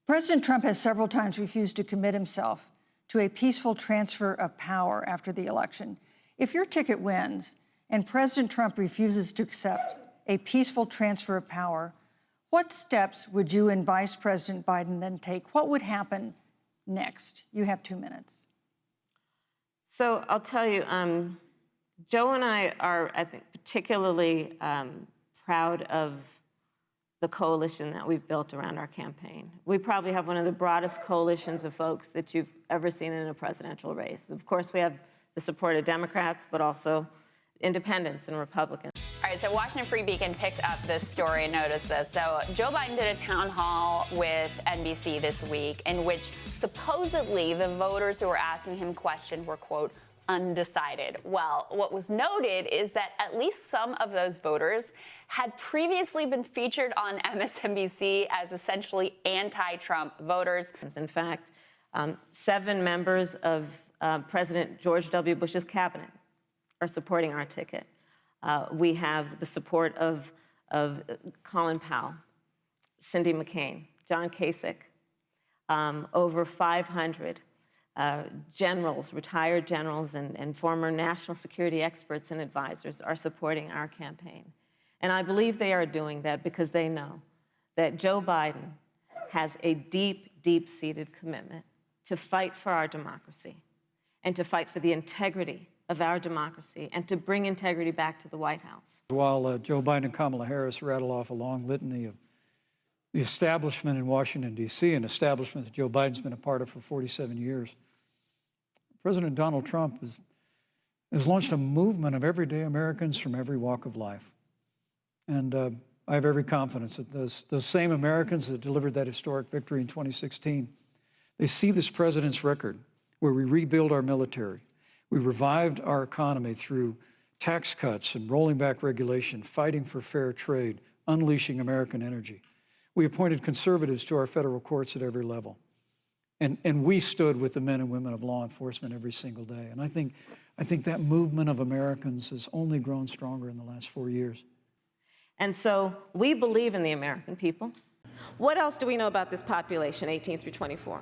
President Trump has several times refused to commit himself to a peaceful transfer of power after the election. If your ticket wins and President Trump refuses to accept a peaceful transfer of power, what steps would you and Vice President Biden then take? What would happen next? You have 2 minutes. So I'll tell you, Joe and I are, I think, particularly proud of the coalition that we've built around our campaign. We probably have one of the broadest coalitions of folks that you've ever seen in a presidential race. Of course, we have the support of Democrats, but also independents and Republicans. All right, so Washington Free Beacon picked up this story and noticed this. So Joe Biden did a town hall with NBC this week in which supposedly the voters who were asking him questions were, quote, undecided. Well, what was noted is that at least some of those voters had previously been featured on MSNBC as essentially anti-Trump voters. In fact, 7 members of President George W. Bush's cabinet are supporting our ticket. We have the support of Colin Powell, Cindy McCain, John Kasich, over 500 generals, retired generals, and former national security experts and advisors are supporting our campaign. And I believe they are doing that because they know that Joe Biden has a deep, deep-seated commitment to fight for our democracy and to fight for the integrity of our democracy and to bring integrity back to the White House. While Joe Biden and Kamala Harris rattle off a long litany of the establishment in Washington, D.C., an establishment that Joe Biden's been a part of for 47 years, President Donald Trump has launched a movement of everyday Americans from every walk of life. And I have every confidence that those same Americans that delivered that historic victory in 2016, they see this president's record where we rebuild our military, we revived our economy through tax cuts and rolling back regulation, fighting for fair trade, unleashing American energy. We appointed conservatives to our federal courts at every level. And we stood with the men and women of law enforcement every single day. And I think that movement of Americans has only grown stronger in the last 4 years. And so we believe in the American people. What else do we know about this population, 18 through 24?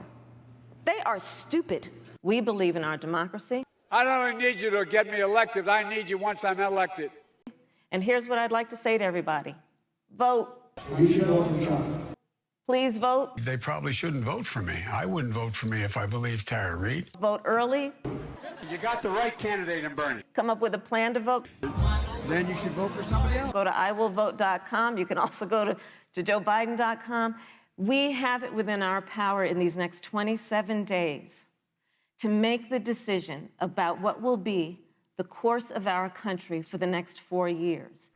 They are stupid. We believe in our democracy. I don't need you to get me elected. I need you once I'm elected. And here's what I'd like to say to everybody. Vote. You should vote for Trump. Please vote. They probably shouldn't vote for me. I wouldn't vote for me if I believed Tara Reade. Vote early. You got the right candidate in Bernie. Come up with a plan to vote. Then you should vote for somebody else. Go to iwillvote.com. You can also go to joebiden.com. We have it within our power in these next 27 days to make the decision about what will be the course of our country for the next 4 years.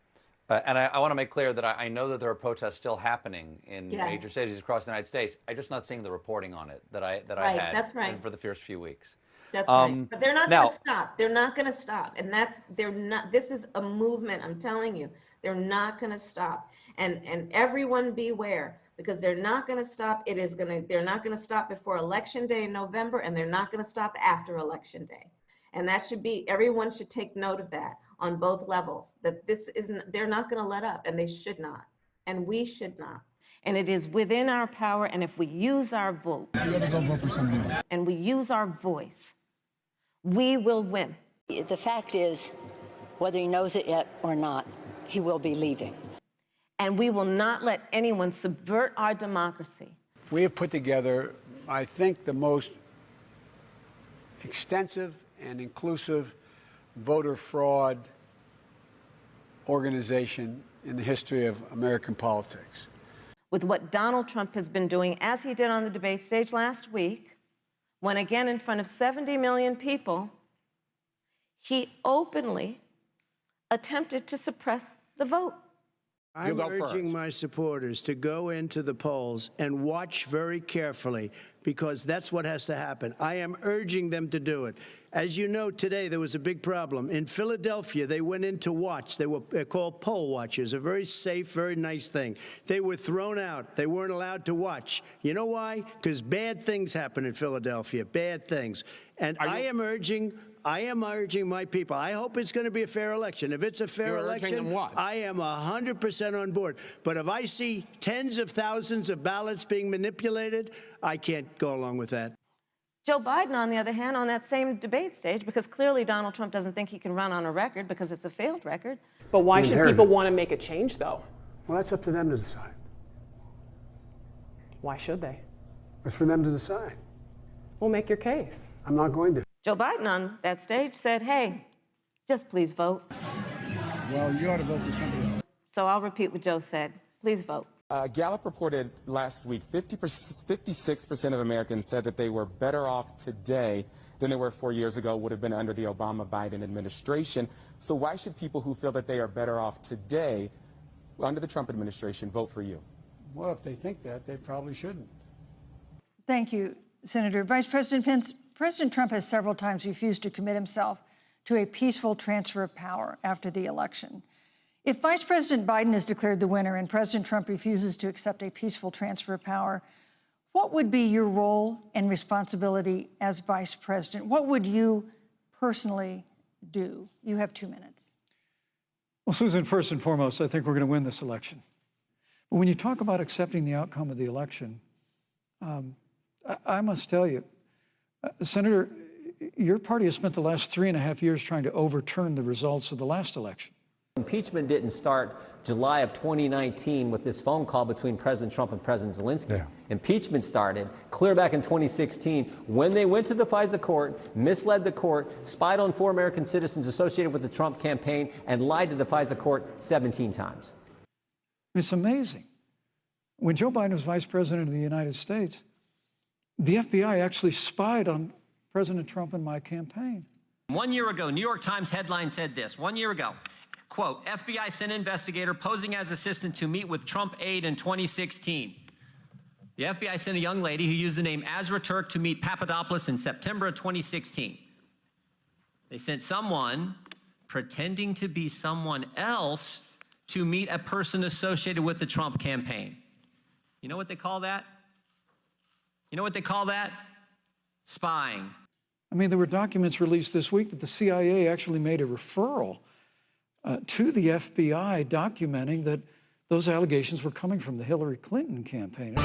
And I want to make clear that I know that there are protests still happening in Yes. major cities across the United States. I'm just not seeing the reporting on it that I Right, had that's right. for the first few weeks. That's right. But they're not going now- to stop. They're not going to stop. And they're not, this is a movement, I'm telling you. They're not going to stop. And everyone beware, because they're not going to stop. They're not going to stop before Election Day in November, and they're not going to stop after Election Day. And that should be, everyone should take note of that on both levels, that they're not going to let up, and they should not. And we should not. And it is within our power, and if we use our vote, and we use our voice, we will win. The fact is, whether he knows it yet or not, he will be leaving. And we will not let anyone subvert our democracy. We have put together, I think, the most extensive and inclusive voter fraud organization in the history of American politics. With what Donald Trump has been doing, as he did on the debate stage last week, when again in front of 70 million people, he openly attempted to suppress the vote. I'm urging my supporters to go into the polls and watch very carefully, because that's what has to happen. I am urging them to do it. As you know, today there was a big problem. In Philadelphia, they went in to watch. They're called poll watchers, a very safe, very nice thing. They were thrown out. They weren't allowed to watch. You know why? Because bad things happen in Philadelphia, bad things. And I am urging I am urging my people. I hope it's going to be a fair election. If it's a fair You're urging election, them what? I am 100% on board. But if I see tens of thousands of ballots being manipulated, I can't go along with that. Joe Biden, on the other hand, on that same debate stage, because clearly Donald Trump doesn't think he can run on a record because it's a failed record. But why should people want to make a change, though? Well, that's up to them to decide. Why should they? It's for them to decide. Well, make your case. I'm not going to. Joe Biden on that stage said, hey, just please vote. Well, you ought to vote for somebody else. So I'll repeat what Joe said. Please vote. Gallup reported last week 56% of Americans said that they were better off today than they were 4 years ago, would have been under the Obama-Biden administration. So why should people who feel that they are better off today under the Trump administration vote for you? Well, if they think that, they probably shouldn't. Thank you, Senator. Vice President Pence, President Trump has several times refused to commit himself to a peaceful transfer of power after the election. If Vice President Biden is declared the winner and President Trump refuses to accept a peaceful transfer of power, what would be your role and responsibility as Vice President? What would you personally do? You have 2 minutes. Well, Susan, first and foremost, I think we're going to win this election. But when you talk about accepting the outcome of the election, I must tell you, Senator, your party has spent the last 3.5 years trying to overturn the results of the last election. Impeachment didn't start July of 2019 with this phone call between President Trump and President Zelensky. Yeah. Impeachment started clear back in 2016 when they went to the FISA court, misled the court, spied on 4 American citizens associated with the Trump campaign, and lied to the FISA court 17 times. It's amazing. When Joe Biden was vice president of the United States, the FBI actually spied on President Trump and my campaign. 1 year ago, New York Times headline said this. 1 year ago, quote, FBI sent investigator posing as assistant to meet with Trump aide in 2016. The FBI sent a young lady who used the name Azra Turk to meet Papadopoulos in September of 2016. They sent someone pretending to be someone else to meet a person associated with the Trump campaign. You know what they call that? You know what they call that? Spying. I mean, there were documents released this week that the CIA actually made a referral to the FBI documenting that those allegations were coming from the Hillary Clinton campaign.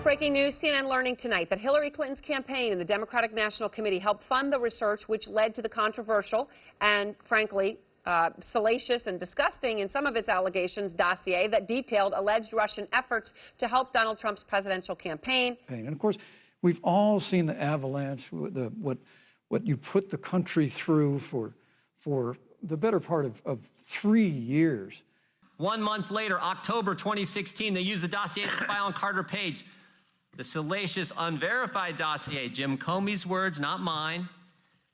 Breaking news, CNN learning tonight that Hillary Clinton's campaign and the Democratic National Committee helped fund the research which led to the controversial and, frankly, salacious and disgusting in some of its allegations dossier that detailed alleged Russian efforts to help Donald Trump's presidential campaign. And of course, we've all seen the avalanche, what you put the country through for the better part of 3 years. 1 month later, October 2016, they used the dossier to spy on Carter Page. The salacious, unverified dossier, Jim Comey's words, not mine.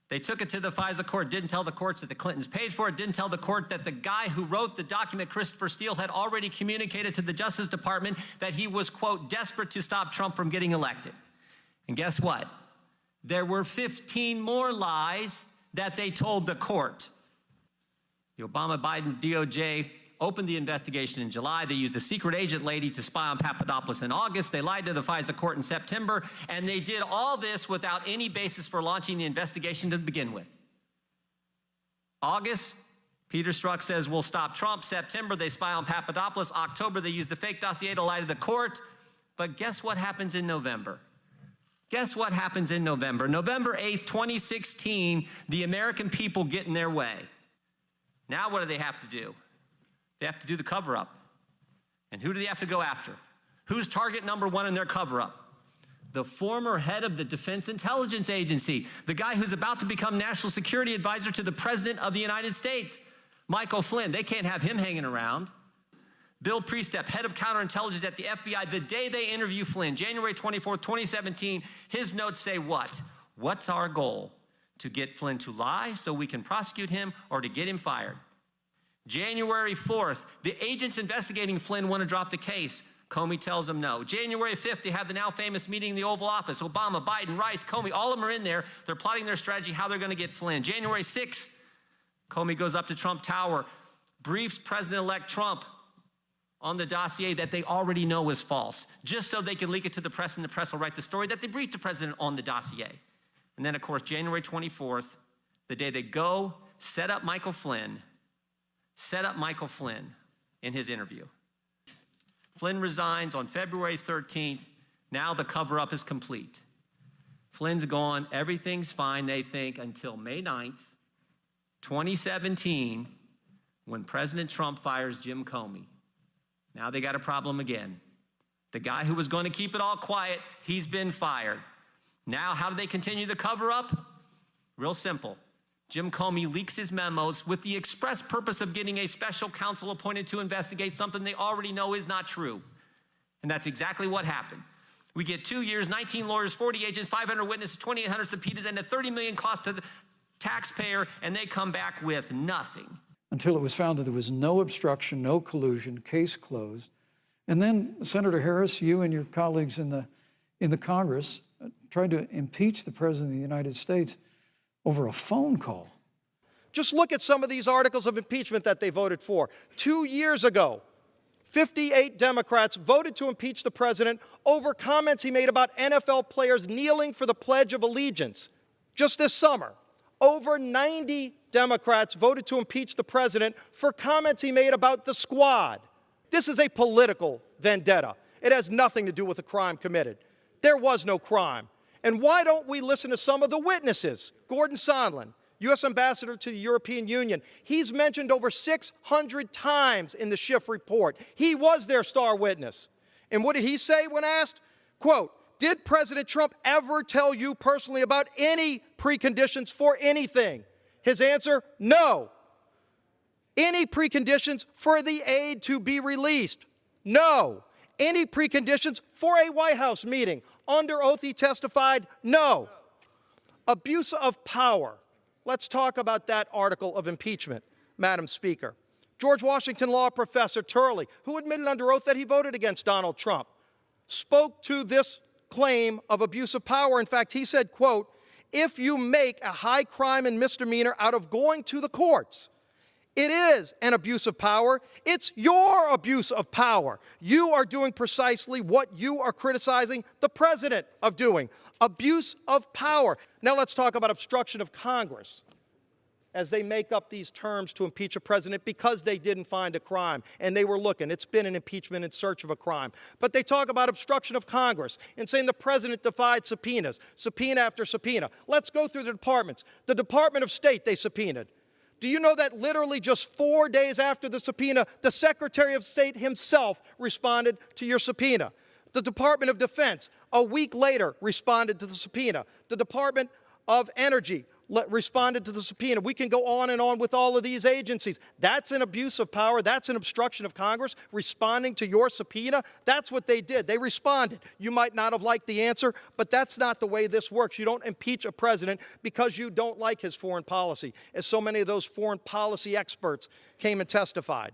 They took it to the FISA court, didn't tell the courts that the Clintons paid for it, didn't tell the court that the guy who wrote the document, Christopher Steele, had already communicated to the Justice Department that he was, quote, desperate to stop Trump from getting elected. And guess what? There were 15 more lies that they told the court. The Obama-Biden DOJ opened the investigation in July. They used a secret agent lady to spy on Papadopoulos in August. They lied to the FISA court in September. And they did all this without any basis for launching the investigation to begin with. August, Peter Strzok says, we'll stop Trump. September, they spy on Papadopoulos. October, they use the fake dossier to lie to the court. But guess what happens in November? Guess what happens in November? November 8th, 2016, the American people get in their way. Now what do they have to do? They have to do the cover-up. And who do they have to go after? Who's target number one in their cover-up? The former head of the Defense Intelligence Agency, the guy who's about to become National Security Advisor to the President of the United States, Michael Flynn. They can't have him hanging around. Bill Priestap, head of counterintelligence at the FBI, the day they interview Flynn, January 24th, 2017, his notes say what? What's our goal? To get Flynn to lie so we can prosecute him, or to get him fired? January 4th, the agents investigating Flynn want to drop the case. Comey tells them no. January 5th, they have the now famous meeting in the Oval Office. Obama, Biden, Rice, Comey, all of them are in there. They're plotting their strategy, how they're going to get Flynn. January 6th, Comey goes up to Trump Tower, briefs President-elect Trump on the dossier that they already know is false, just so they can leak it to the press, and the press will write the story that they briefed the president on the dossier. And then, of course, January 24th, the day they go set up Michael Flynn in his interview. Flynn resigns on February 13th. Now the cover-up is complete. Flynn's gone. Everything's fine, they think, until May 9th, 2017, when President Trump fires Jim Comey. Now they got a problem again. The guy who was going to keep it all quiet, he's been fired. Now, how do they continue the cover-up? Real simple. Jim Comey leaks his memos with the express purpose of getting a special counsel appointed to investigate something they already know is not true. And that's exactly what happened. We get 2 years, 19 lawyers, 40 agents, 500 witnesses, 2,800 subpoenas, and a $30 million cost to the taxpayer, and they come back with nothing. Until it was found that there was no obstruction, no collusion, case closed. And then, Senator Harris, you and your colleagues in the Congress tried to impeach the President of the United States over a phone call. Just look at some of these articles of impeachment that they voted for. 2 years ago, 58 Democrats voted to impeach the president over comments he made about NFL players kneeling for the Pledge of Allegiance. Just this summer, over 90 Democrats voted to impeach the president for comments he made about the squad. This is a political vendetta. It has nothing to do with a crime committed. There was no crime. And why don't we listen to some of the witnesses? Gordon Sondland, U.S. Ambassador to the European Union. He's mentioned over 600 times in the Schiff report. He was their star witness. And what did he say when asked? Quote, did President Trump ever tell you personally about any preconditions for anything? His answer, no. Any preconditions for the aid to be released? No. Any preconditions for a White House meeting? Under oath, he testified, no. Abuse of power. Let's talk about that article of impeachment, Madam Speaker. George Washington law professor Turley, who admitted under oath that he voted against Donald Trump, spoke to this claim of abuse of power. In fact, he said, quote, if you make a high crime and misdemeanor out of going to the courts, it is an abuse of power. It's your abuse of power. You are doing precisely what you are criticizing the president of doing. Abuse of power. Now let's talk about obstruction of Congress as they make up these terms to impeach a president because they didn't find a crime and they were looking. It's been an impeachment in search of a crime. But they talk about obstruction of Congress and saying the president defied subpoenas, subpoena after subpoena. Let's go through the departments. The Department of State they subpoenaed. Do you know that literally just 4 days after the subpoena, the Secretary of State himself responded to your subpoena? The Department of Defense, a week later, responded to the subpoena. The Department of Energy responded to the subpoena. We can go on and on with all of these agencies. That's an abuse of power. That's an obstruction of Congress, responding to your subpoena. That's what they did. They responded. You might not have liked the answer, but that's not the way this works. You don't impeach a president because you don't like his foreign policy, as so many of those foreign policy experts came and testified.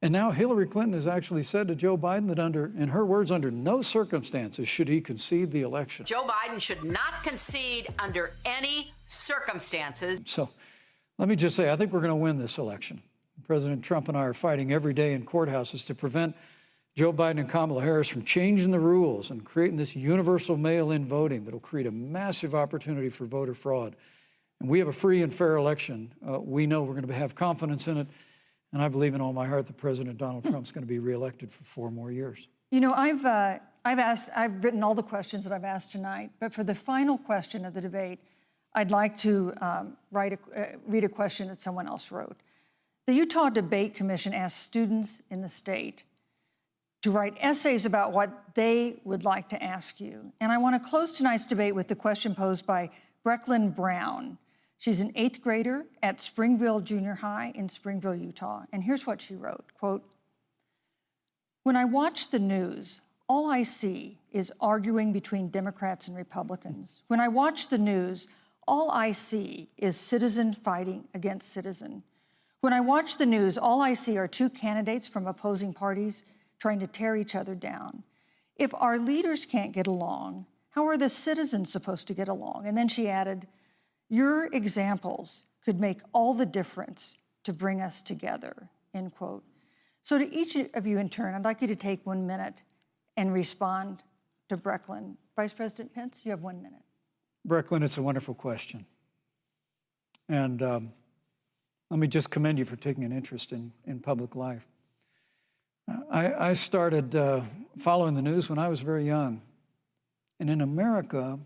And now Hillary Clinton has actually said to Joe Biden that in her words, under no circumstances should he concede the election. Joe Biden should not concede under any circumstances. So let me just say, I think we're going to win this election. President Trump and I are fighting every day in courthouses to prevent Joe Biden and Kamala Harris from changing the rules and creating this universal mail-in voting that will create a massive opportunity for voter fraud. And we have a free and fair election. We know we're going to have confidence in it. And I believe in all my heart that President Donald Trump's going to be reelected for 4 more years. You know, I've written all the questions that I've asked tonight, but for the final question of the debate, I'd like to read a question that someone else wrote. The Utah Debate Commission asked students in the state to write essays about what they would like to ask you. And I want to close tonight's debate with the question posed by Brecklin Brown. She's an 8th grader at Springville Junior High in Springville, Utah. And here's what she wrote, quote, when I watch the news, all I see is arguing between Democrats and Republicans. When I watch the news, all I see is citizen fighting against citizen. When I watch the news, all I see are 2 candidates from opposing parties trying to tear each other down. If our leaders can't get along, how are the citizens supposed to get along? And then she added, your examples could make all the difference to bring us together, end quote. So to each of you in turn, I'd like you to take 1 minute and respond to Brecklin. Vice President Pence, you have 1 minute. Brecklin, it's a wonderful question. And let me just commend you for taking an interest in public life. I started following the news when I was very young. And in America,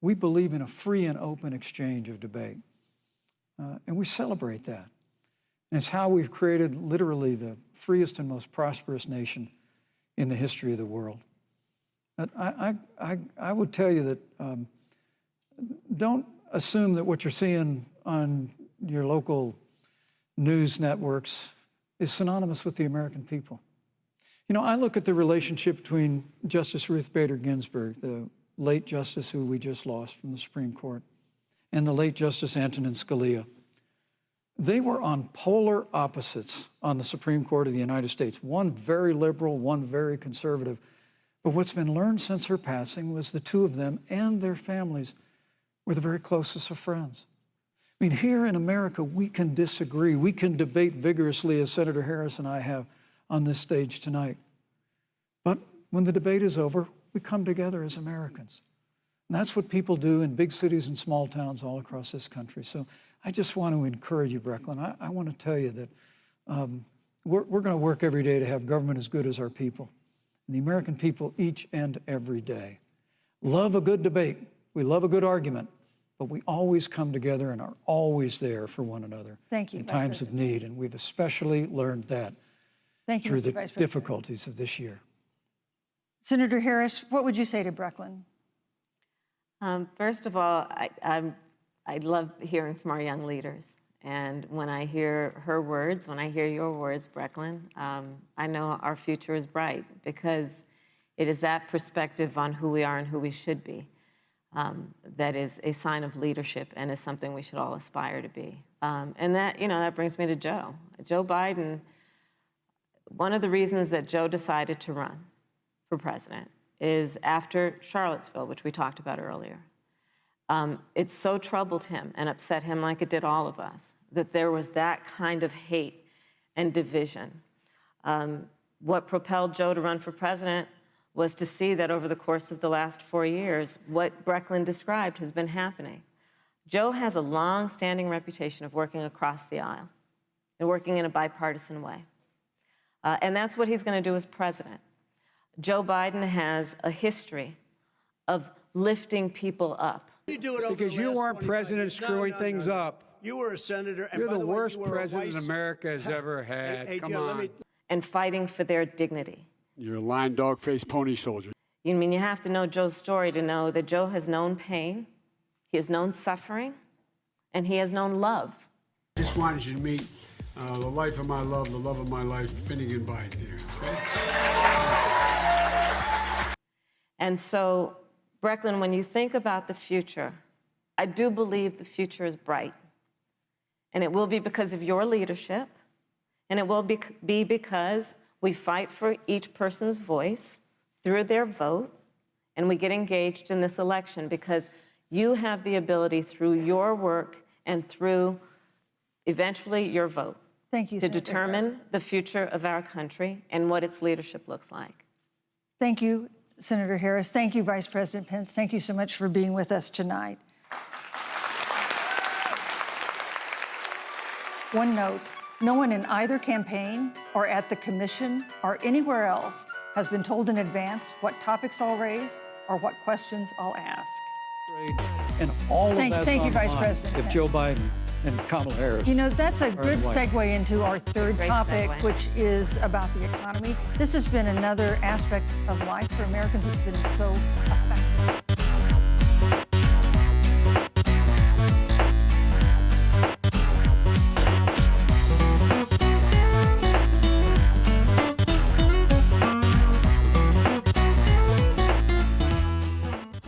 we believe in a free and open exchange of debate. And we celebrate that. And it's how we've created literally the freest and most prosperous nation in the history of the world. But I would tell you that don't assume that what you're seeing on your local news networks is synonymous with the American people. You know, I look at the relationship between Justice Ruth Bader Ginsburg, the late justice who we just lost from the Supreme Court, and the late Justice Antonin Scalia. They were on polar opposites on the Supreme Court of the United States, one very liberal, one very conservative. But what's been learned since her passing was the two of them and their families were the very closest of friends. I mean, here in America, we can disagree. We can debate vigorously, as Senator Harris and I have on this stage tonight. But when the debate is over, we come together as Americans. And that's what people do in big cities and small towns all across this country. So I just want to encourage you, Brecklin. I want to tell you that we're going to work every day to have government as good as our people. And the American people each and every day love a good debate. We love a good argument. But we always come together and are always there for one another in times of need. And we've especially learned that through the difficulties of this year. Senator Harris, what would you say to Brecklin? First of all, I love hearing from our young leaders. And when I hear her words, when I hear your words, Brecklin, I know our future is bright because it is that perspective on who we are and who we should be. That is a sign of leadership and is something we should all aspire to be. And that, you know, that brings me to Joe. Joe Biden, one of the reasons that Joe decided to run for president is after Charlottesville, which we talked about earlier. It so troubled him and upset him like it did all of us, that there was that kind of hate and division. What propelled Joe to run for president was to see that over the course of the last 4 years, what Brecklin described has been happening. Joe has a long-standing reputation of working across the aisle and working in a bipartisan way. And that's what he's going to do as president. Joe Biden has a history of lifting people up. You do it over because you weren't president screwing things up. You were a senator. And You're by the way, worst you were a president vice- America has ever had. Hey, Come Joe, on. And fighting for their dignity. You're a lying dog-faced pony soldier. I mean, you have to know Joe's story to know that Joe has known pain, he has known suffering, and he has known love. Just wanted you to meet the life of my love, the love of my life, Finnegan Biden here. And so, Brecklin, when you think about the future, I do believe the future is bright. And it will be because of your leadership, and it will be because we fight for each person's voice through their vote, and we get engaged in this election because you have the ability through your work and through eventually your vote to determine the future of our country and what its leadership looks like. Thank you, Senator Harris. Thank you, Vice President Pence. Thank you so much for being with us tonight. One note. No one in either campaign or at the commission or anywhere else has been told in advance what topics I'll raise or what questions I'll ask. And all of that's Thank you, on Vice line President if Pence. Joe Biden and Kamala Harris. You know, that's a are good white. segue into our third Great topic, segue. which is about the economy. This has been another aspect of life for Americans that's been so affected.